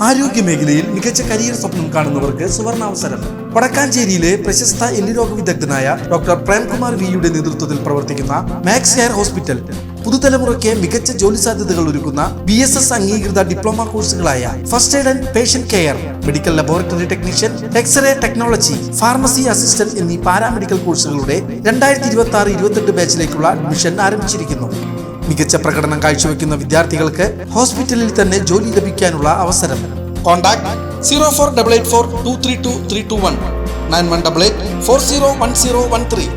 ആരോഗ്യമേഖലയിൽ മികച്ച കരിയർ സ്വപ്നം കാണുന്നവർക്ക് സുവർണാവസരം. വടക്കാഞ്ചേരിയിലെ പ്രശസ്ത എല്ലുരോഗ വിദഗ്ധനായ ഡോക്ടർ പ്രേംകുമാർ വിയുടെ നേതൃത്വത്തിൽ പ്രവർത്തിക്കുന്ന മാക്സ് ഹെയർ ഹോസ്പിറ്റൽ പുതുതലമുറയ്ക്ക് മികച്ച ജോലി സാധ്യതകൾ ഒരുക്കുന്ന BSS അംഗീകൃത ഡിപ്ലോമ കോഴ്സുകളായ first aid and patient care, medical laboratory technician, x ray technology, pharmacy assistant എന്നീ പാരാമെഡിക്കൽ കോഴ്സുകളുടെ 2026-28 ബാച്ചിലേക്കുള്ള അഡ്മിഷൻ ആരംഭിച്ചിരിക്കുന്നു. മികച്ച പ്രകടനം കാഴ്ചവെക്കുന്ന വിദ്യാർത്ഥികൾക്ക് ഹോസ്പിറ്റലിൽ തന്നെ ജോലി ലഭിക്കാനുള്ള അവസരം. കോൺടാക്ട് 0488423231 9188401013.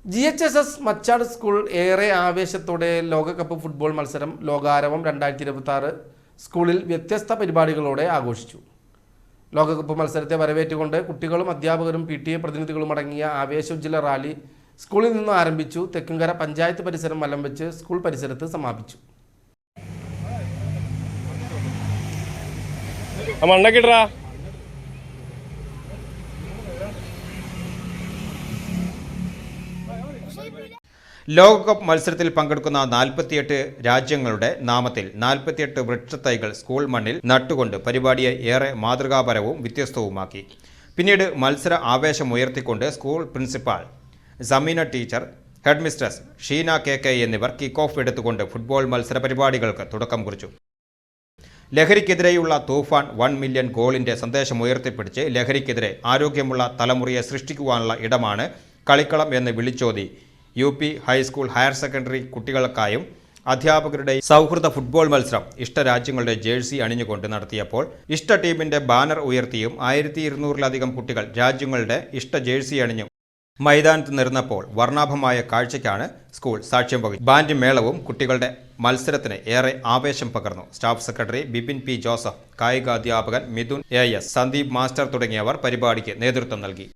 GHSS മച്ചാട് സ്കൂൾ ഏറെ ആവേശത്തോടെ ലോകകപ്പ് ഫുട്ബോൾ മത്സരം ലോകാരവം 2026 സ്കൂളിൽ വ്യത്യസ്ത പരിപാടികളോടെ ആഘോഷിച്ചു. ലോകകപ്പ് മത്സരത്തെ വരവേറ്റുകൊണ്ട് കുട്ടികളും അധ്യാപകരും PTA പ്രതിനിധികളും അടങ്ങിയ ആവേശോജ്വല റാലി സ്കൂളിൽ നിന്ന് ആരംഭിച്ചു. തെക്കുംകര പഞ്ചായത്ത് പരിസരം വലം വെച്ച് സ്കൂൾ പരിസരത്ത് സമാപിച്ചു. ലോകകപ്പ് മത്സരത്തിൽ പങ്കെടുക്കുന്ന 48 രാജ്യങ്ങളുടെ നാമത്തിൽ 48 വൃക്ഷത്തൈകൾ സ്കൂൾ മണ്ണിൽ നട്ടുകൊണ്ട് പരിപാടിയെ ഏറെ മാതൃകാപരവും വ്യത്യസ്തവുമാക്കി. പിന്നീട് മത്സര ആവേശമുയർത്തിക്കൊണ്ട് school principal Sameena teacher, headmistress Sheena KK എന്നിവർ കിക്ക് ഓഫ് എടുത്തുകൊണ്ട് ഫുട്ബോൾ മത്സര പരിപാടികൾക്ക് തുടക്കം കുറിച്ചു. ലഹരിക്കെതിരെയുള്ള തൂഫാൻ 1 മില്യൺ ഗോളിന്റെ സന്ദേശമുയർത്തിപ്പിടിച്ച് ലഹരിക്കെതിരെ ആരോഗ്യമുള്ള തലമുറയെ സൃഷ്ടിക്കുവാനുള്ള ഇടമാണ് കളിക്കളം എന്ന് വിളിച്ചോതി UP ഹൈസ്കൂൾ ഹയർ സെക്കൻഡറി കുട്ടികൾക്കായും അധ്യാപകരുടെ സൗഹൃദ ഫുട്ബോൾ മത്സരം ഇഷ്ടരാജ്യങ്ങളുടെ ജേഴ്സി അണിഞ്ഞുകൊണ്ട് നടത്തിയപ്പോൾ ഇഷ്ട ടീമിന്റെ ബാനർ ഉയർത്തിയും 1200-ലധികം കുട്ടികൾ രാജ്യങ്ങളുടെ ഇഷ്ട ജേഴ്സി അണിഞ്ഞും മൈതാനത്ത് നിറഞ്ഞപ്പോൾ വർണ്ണാഭമായ കാഴ്ചയ്ക്കാണ് സ്കൂൾ സാക്ഷ്യം വഹിച്ചത്. ബാൻഡ് മേളവും കുട്ടികളുടെ മത്സരത്തിന് ഏറെ ആവേശം പകർന്നു. Staff secretary Bipin P. Joseph, കായികാധ്യാപകൻ മിഥുൻ AS, സന്ദീപ് മാസ്റ്റർ തുടങ്ങിയവർ പരിപാടിക്ക് നേതൃത്വം നൽകി.